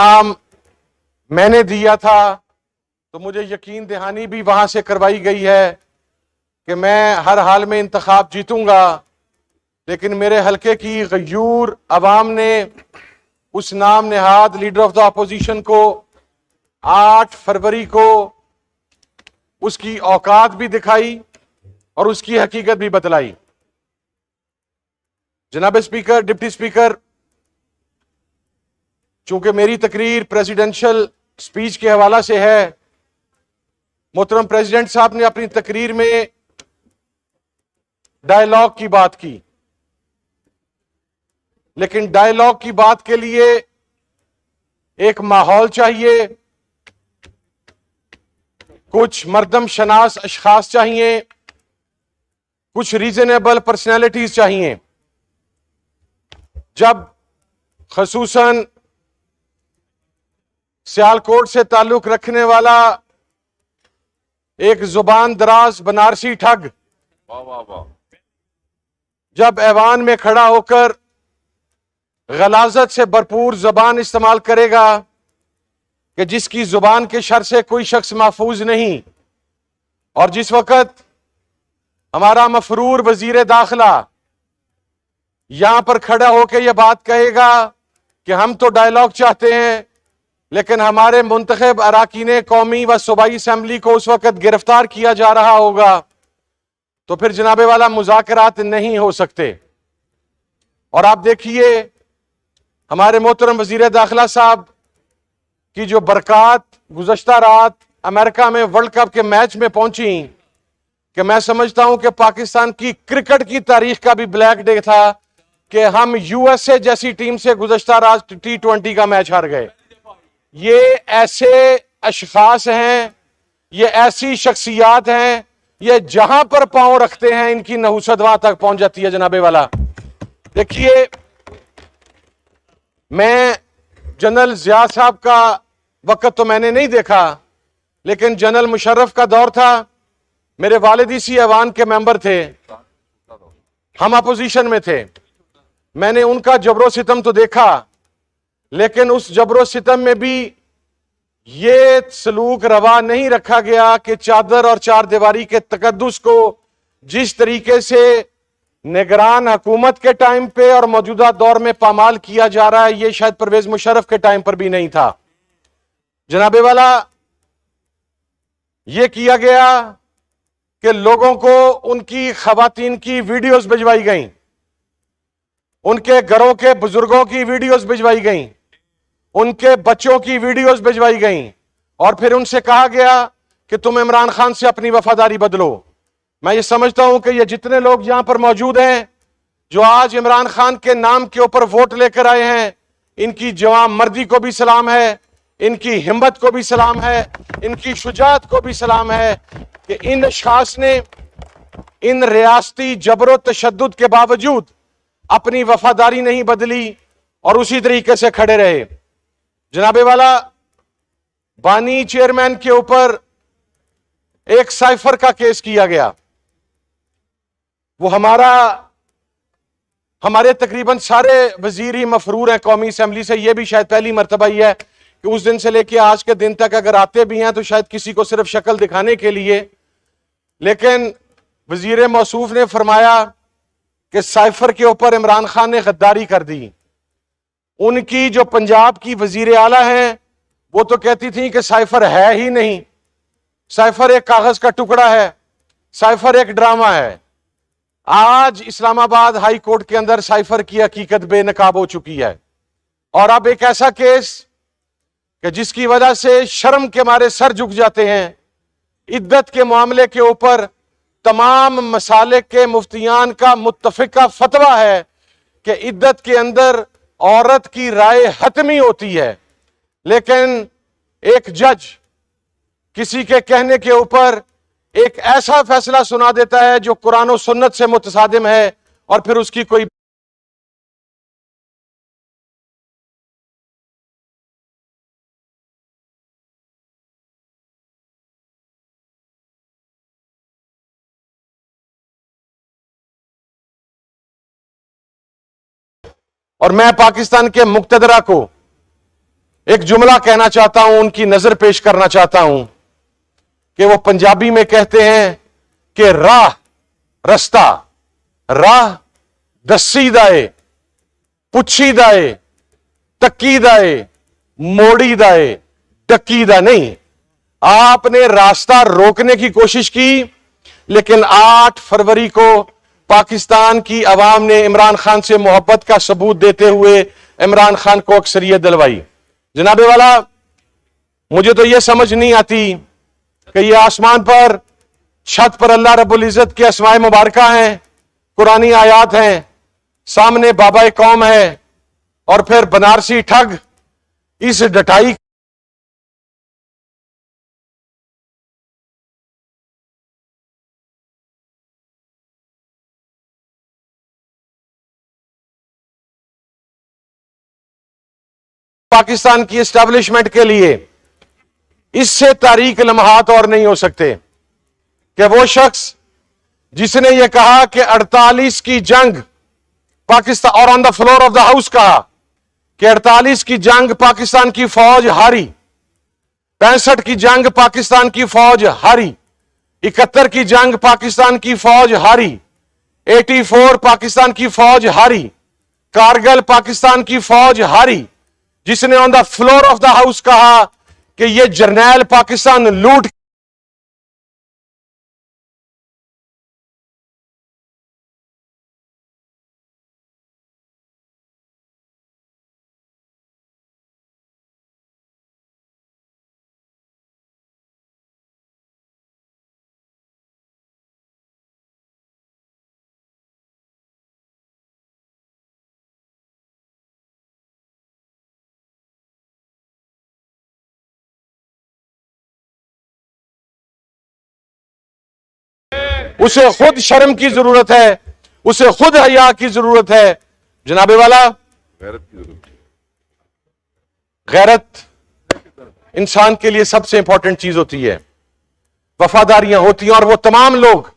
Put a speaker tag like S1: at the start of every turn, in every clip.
S1: नाम मैंने दिया था तो मुझे यकीन दहानी भी वहां से करवाई गई है कि मैं हर हाल में इंतखाब जीतूंगा, लेकिन मेरे हलके की गयूर अवाम ने उस नाम Nehad leader of the opposition को 8 फरवरी को उसकी औकात भी दिखाई और उसकी हकीकत भी बतलाई। जनाब स्पीकर, डिप्टी स्पीकर, चूंकि मेरी तकरीर प्रेसिडेंशियल स्पीच के हवाला से है, मोहतरम प्रेसिडेंट साहब ने अपनी तकरीर में डायलॉग की बात की, लेकिन डायलॉग की बात के लिए एक माहौल चाहिए, कुछ मर्दम शनास अशखास चाहिए, कुछ रीजनेबल पर्सनैलिटीज चाहिए। जब खसूसन सियालकोट से ताल्लुक रखने वाला एक जुबान दराज बनारसी ठग जब ऐवान में खड़ा होकर गलाजत से भरपूर जबान इस्तेमाल करेगा कि जिसकी जुबान के शर से कोई शख्स महफूज नहीं, और जिस वक्त हमारा मफरूर वजीर दाखिला यहां पर खड़ा होकर यह बात कहेगा कि हम तो डायलॉग चाहते हैं, लेकिन हमारे मुंतखब अराकीन कौमी व सूबाई असम्बली को उस वक्त गिरफ्तार किया जा रहा होगा, तो फिर जनाबे वाला मुज़ाकरात नहीं हो सकते। और आप देखिए हमारे मोहतरम वजीर दाखिला साहब की जो बरक़ात गुज़श्ता रात अमेरिका में वर्ल्ड कप के मैच में पहुंची, कि मैं समझता हूं कि पाकिस्तान की क्रिकेट की तारीख का भी ब्लैक डे था कि हम यूएसए जैसी टीम से गुज़श्ता रात T20 का मैच हार गए। ये ऐसे अशखास हैं, ये ऐसी शख्सियात हैं, ये जहां पर पांव रखते हैं इनकी नहुसत वहां तक पहुंच जाती है। जनाबे वाला देखिए, मैं जनरल जिया साहब का वक्त तो मैंने नहीं देखा, लेकिन जनरल मुशर्रफ का दौर था। मेरे वालिद इसी ऐवान के मेंबर थे, हम अपोजिशन में थे। मैंने उनका जबरो सितम तो देखा, लेकिन उस जबरो सितम में भी ये सलूक रवा नहीं रखा गया कि चादर और चार दीवारी के तकद्दुस को जिस तरीके से निगरान हुकूमत के टाइम पे और मौजूदा दौर में पामाल किया जा रहा है, ये शायद परवेज मुशर्रफ के टाइम पर भी नहीं था। जनाबे वाला ये किया गया कि लोगों को उनकी खवातीन की वीडियोस भिजवाई गई, उनके घरों के बुजुर्गों की वीडियोस भिजवाई गई, उनके बच्चों की वीडियोस भिजवाई गई, और फिर उनसे कहा गया कि तुम इमरान खान से अपनी वफादारी बदलो। मैं ये समझता हूं कि ये जितने लोग यहां पर मौजूद हैं जो आज इमरान खान के नाम के ऊपर वोट लेकर आए हैं, इनकी जवान मर्दी को भी सलाम है, इनकी हिम्मत को भी सलाम है, इनकी शुजात को भी सलाम है कि इन अशखास ने इन रियासती जबरो तशद्दुद के बावजूद अपनी वफादारी नहीं बदली और उसी तरीके से खड़े रहे। जनाबे वाला, बानी चेयरमैन के ऊपर एक साइफर का केस किया गया। वो हमारे तकरीबन सारे वजीर ही मफरूर हैं कौमी असम्बली से। यह भी शायद पहली मरतबा ही है कि उस दिन से लेकर आज के दिन तक अगर आते भी हैं तो शायद किसी को सिर्फ शक्ल दिखाने के लिए। लेकिन वजीर मौसूफ ने फरमाया कि साइफर के ऊपर इमरान खान ने गद्दारी कर दी। उनकी जो पंजाब की वजीर आला हैं वो तो कहती थी कि साइफर है ही नहीं, साइफर एक कागज का टुकड़ा है, साइफर एक ड्रामा है। आज इस्लामाबाद हाई कोर्ट के अंदर साइफर की हकीकत बेनकाब हो चुकी है, और अब एक ऐसा केस कि जिसकी वजह से शर्म के मारे सर झुक जाते हैं। इद्दत के मामले के ऊपर तमाम मसाले के मुफ्तियान का मुत्तफिका फतवा है कि इद्दत के अंदर औरत की राय हतमी होती है, लेकिन एक जज किसी के कहने के ऊपर एक ऐसा फैसला सुना देता है जो कुरान और सुन्नत से मुतसादिम है, और फिर उसकी कोई और मैं पाकिस्तान के मुक्तदरा को एक जुमला कहना चाहता हूं, उनकी नजर पेश करना चाहता हूं कि वो पंजाबी में कहते हैं कि राह रस्ता, राह दसीदा है, पुछीदा है, तकीदा है, मोड़ीदा है, डकीदा नहीं। आपने रास्ता रोकने की कोशिश की, लेकिन 8 फरवरी को पाकिस्तान की अवाम ने इमरान खान से मोहब्बत का सबूत देते हुए इमरान खान को अक्सरियत दिलवाई। जनाबे वाला, मुझे तो यह समझ नहीं आती कि यह आसमान पर छत पर अल्लाह रब्बुल इज्जत के अस्माए मुबारका हैं, कुरानी आयात हैं, सामने बाबा कौम है, और फिर बनारसी ठग इस डटाई पाकिस्तान की एस्टैब्लिशमेंट के लिए इससे तारीख लम्हात और नहीं हो सकते कि वो शख्स जिसने ये कहा कि 48 की जंग पाकिस्तान, और on the floor of the house कहा कि 48 की जंग पाकिस्तान की फौज हारी, 65 की जंग पाकिस्तान की फौज हारी, 71 की जंग पाकिस्तान की फौज हारी, 84 पाकिस्तान की फौज हारी, कारगिल पाकिस्तान की फौज हारी, जिसने on the floor of the house कहा कि यह जर्नैल पाकिस्तान लूट उसे खुद शर्म की जरूरत है, उसे खुद हया की जरूरत है। जनाबे वाला, गैरत इंसान के लिए सबसे इंपॉर्टेंट चीज होती है, वफादारियां होती हैं, और वो तमाम लोग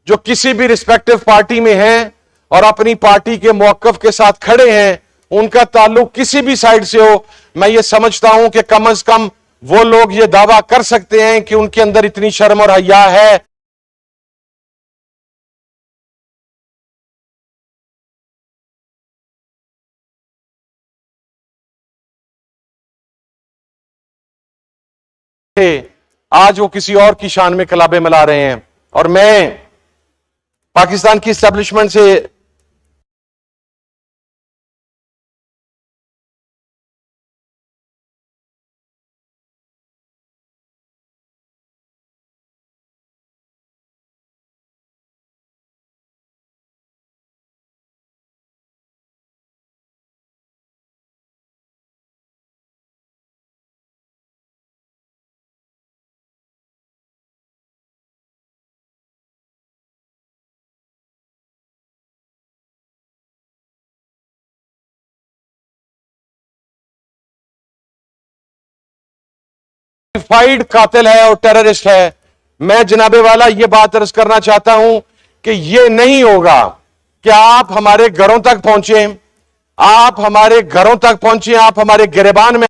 S1: जो किसी भी रिस्पेक्टिव पार्टी में हैं और अपनी पार्टी के मौकफ के साथ खड़े हैं, उनका ताल्लुक किसी भी साइड से हो, मैं ये समझता हूं कि कम अज कम वो लोग ये दावा कर सकते हैं कि उनके अंदर इतनी शर्म और हया है। आज वो किसी और की शान में कलाबे मिला रहे हैं, और मैं पाकिस्तान की एस्टैब्लिशमेंट से फाइड कातिल है और टेररिस्ट है। मैं जनाबे वाला ये बात अर्ज करना चाहता हूं कि यह नहीं होगा कि आप हमारे घरों तक पहुंचे, आप हमारे घरों तक पहुंचे, आप हमारे गिरबान में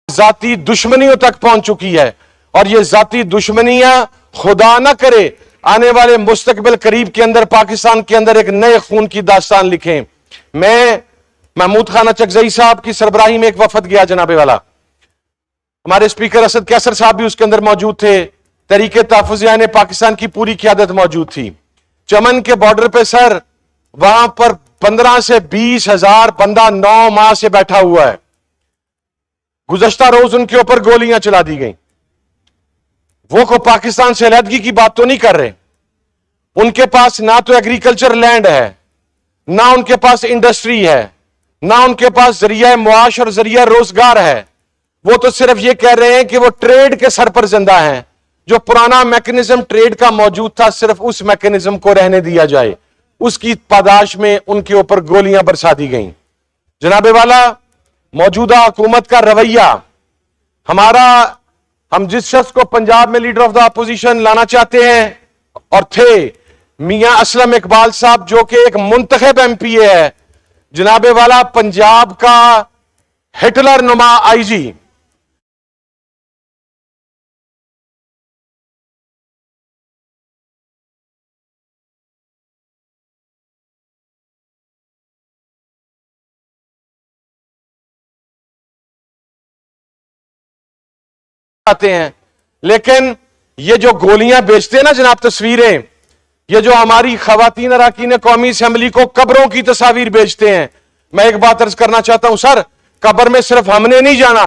S1: जाती दुश्मनियों तक पहुंच चुकी है, और ये जाती दुश्मनियां खुदा ना करे आने वाले मुस्तकबिल करीब के अंदर पाकिस्तान के अंदर एक नए खून की दास्तान लिखें। मैं महमूद खान चकजई साहब की सरबराही में एक वफद गया जनाबे वाला, हमारे स्पीकर असद कैसर साहब भी उसके अंदर मौजूद थे, तरीके तहफ़्फ़ुज़ पाकिस्तान की पूरी क़यादत मौजूद थी। चमन के बॉर्डर पे सर, वहां पर 15 से 20 हजार बंदा 9 माह से बैठा हुआ है। गुज़श्ता रोज उनके ऊपर गोलियां चला दी गई। वो को पाकिस्तान से अलहदगी की बात तो नहीं कर रहे। उनके पास ना तो एग्रीकल्चर लैंड है, ना उनके पास इंडस्ट्री है, ना उनके पास जरिया मुआश और जरिया रोजगार है। वो तो सिर्फ ये कह रहे हैं कि वो ट्रेड के सर पर जिंदा हैं। जो पुराना मैकेनिज्म ट्रेड का मौजूद था, सिर्फ उस मैकेनिज्म को रहने दिया जाए। उसकी पादाश में उनके ऊपर गोलियां बरसा दी गई। जनाबे वाला, मौजूदा हुकूमत का रवैया, हम जिस शख्स को पंजाब में लीडर ऑफ द अपोजिशन लाना चाहते हैं और थे, मियां असलम इकबाल साहब, जो कि एक मुंतखब एमपीए है, जनाबे वाला पंजाब का हिटलर नुमा आईजी, आते हैं। लेकिन ये जो गोलियां बेचते हैं ना जनाब, तस्वीरें, ये जो हमारी खवातीन अरकान कौमी असेंबली को कब्रों की तस्वीर बेचते हैं। मैं एक बात अर्ज करना चाहता हूं सर, कब्र में सिर्फ हमने नहीं जाना,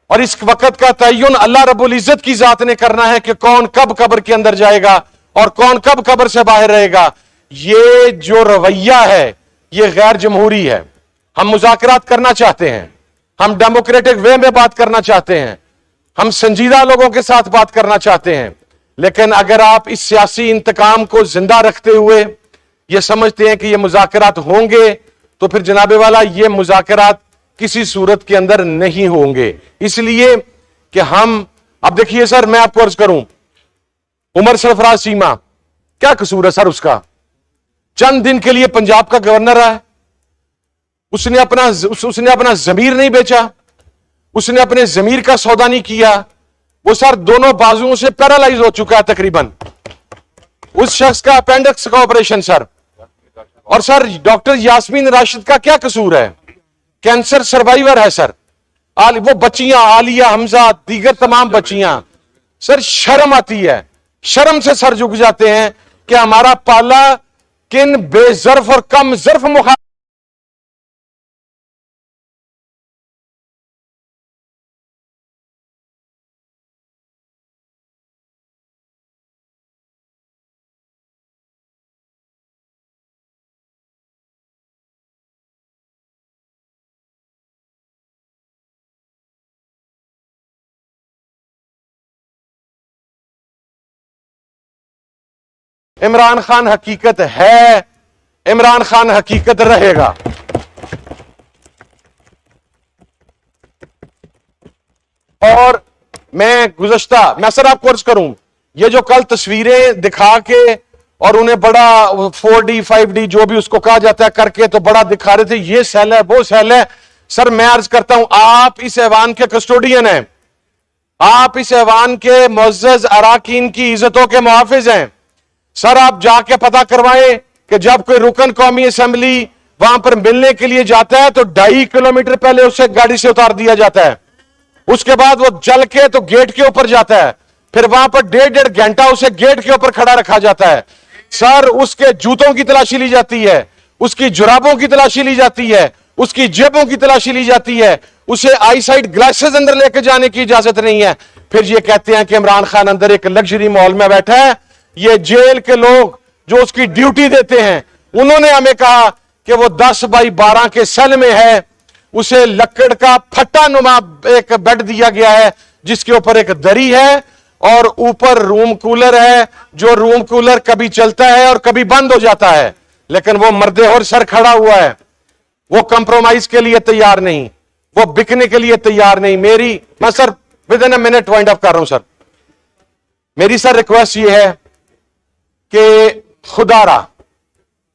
S1: और इस वक्त का तयन अल्लाह रब्बुल इज्जत की जात ने करना है कि कौन कब कब्र के अंदर जाएगा और कौन कब कब्र से बाहर रहेगा। ये जो रवैया है, ये गैर जमहूरी है। हम मुज़ाकरात करना चाहते हैं, हम डेमोक्रेटिक वे में बात करना चाहते हैं, हम संजीदा लोगों के साथ बात करना चाहते हैं। लेकिन अगर आप इस सियासी इंतकाम को जिंदा रखते हुए ये समझते हैं कि ये मुज़ाकरात होंगे, तो फिर जनाबे वाला ये मुज़ाकरात किसी सूरत के अंदर नहीं होंगे। इसलिए कि अब देखिए सर, मैं आपको अर्ज करूं, उमर सरफराज चीमा, क्या कसूर है सर उसका? चंद दिन के लिए पंजाब का गवर्नर रहा है, उसने अपना जमीर नहीं बेचा, उसने अपने जमीर का सौदा नहीं किया। वो सर दोनों बाजुओं से पैरालाइज हो चुका है तकरीबन। उस शख्स का अपेंडिक्स का ऑपरेशन सर। और सर डॉक्टर यास्मीन राशिद का क्या कसूर है? कैंसर सर्वाइवर है सर। वो बच्चियां, आलिया, हमजा, दीगर तमाम बच्चियां, सर शर्म आती है, शर्म से सर झुक जाते हैं कि हमारा पाला किन बेजर्फ और कम जर्फ मुखा इमरान खान हकीकत है, इमरान खान हकीकत रहेगा। और मैं सर आपको अर्ज करूं, ये जो कल तस्वीरें दिखा के और उन्हें बड़ा 4D 5D जो भी उसको कहा जाता है करके तो बड़ा दिखा रहे थे, ये सेल है, वो सेल है। सर मैं अर्ज करता हूं, आप इस ऐवान के कस्टोडियन हैं, आप इस ऐवान के मुअज़्ज़ज़ अराकीन की इज्जतों के मुहाफिज हैं। सर आप जाके पता करवाएं कि जब कोई रुकन कौमी असेंबली वहां पर मिलने के लिए जाता है तो 2.5 किलोमीटर पहले उसे गाड़ी से उतार दिया जाता है। उसके बाद वो चल के तो गेट के ऊपर जाता है, फिर वहां पर 1.5 घंटा उसे गेट के ऊपर खड़ा रखा जाता है। सर उसके जूतों की तलाशी ली जाती है, उसकी जुराबों की तलाशी ली जाती है, उसकी जेबों की तलाशी ली जाती है, उसे आई साइड ग्लासेस अंदर लेके जाने की इजाजत नहीं है। फिर ये कहते हैं कि इमरान खान अंदर एक लग्जरी मॉल में बैठा है। ये जेल के लोग जो उसकी ड्यूटी देते हैं, उन्होंने हमें कहा कि वो 10 बाई 12 के सेल में है, उसे लकड़ का फट्टा नुमा एक बेड दिया गया है जिसके ऊपर एक दरी है और ऊपर रूम कूलर है, जो रूम कूलर कभी चलता है और कभी बंद हो जाता है। लेकिन वो मर्दे और सर खड़ा हुआ है, वो कंप्रोमाइज के लिए तैयार नहीं, वो बिकने के लिए तैयार नहीं। मैं sir with in a minute wind up कर रहा हूं सर। मेरी सर रिक्वेस्ट ये है कि खुदारा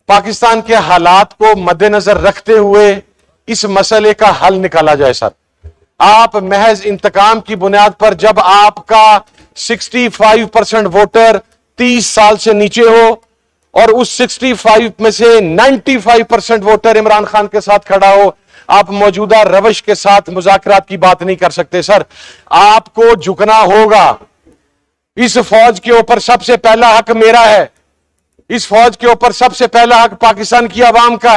S1: पाकिस्तान के हालात को मद्देनजर रखते हुए इस मसले का हल निकाला जाए सर। आप महज इंतकाम की बुनियाद पर, जब आपका 65% वोटर 30 साल से नीचे हो और उस 65 में से 95% वोटर इमरान खान के साथ खड़ा हो, आप मौजूदा रवश के साथ मुज़ाकरात की बात नहीं कर सकते सर। आपको झुकना होगा। इस फौज के ऊपर सबसे पहला हक मेरा है, इस फौज के ऊपर सबसे पहला हक पाकिस्तान की आवाम का है।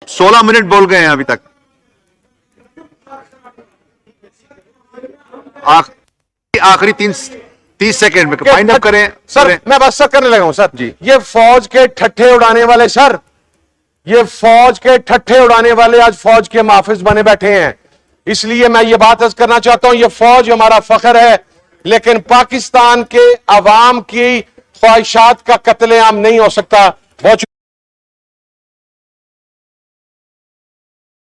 S2: सोलह मिनट बोल गए हैं अभी तक। आखिरी 30 सेकंड में फाइंड अप करें
S1: सर। मैं बस सर करने लगा हूं सर जी। ये फौज के ठट्ठे उड़ाने वाले सर, ये फौज के ठट्ठे उड़ाने वाले आज फौज के मुहाफिज बने बैठे हैं। इसलिए मैं ये बात अर्ज करना चाहता हूं, ये फौज हमारा फख्र है, लेकिन पाकिस्तान के अवाम की ख्वाहिशात का कत्लेआम नहीं हो सकता। बहुत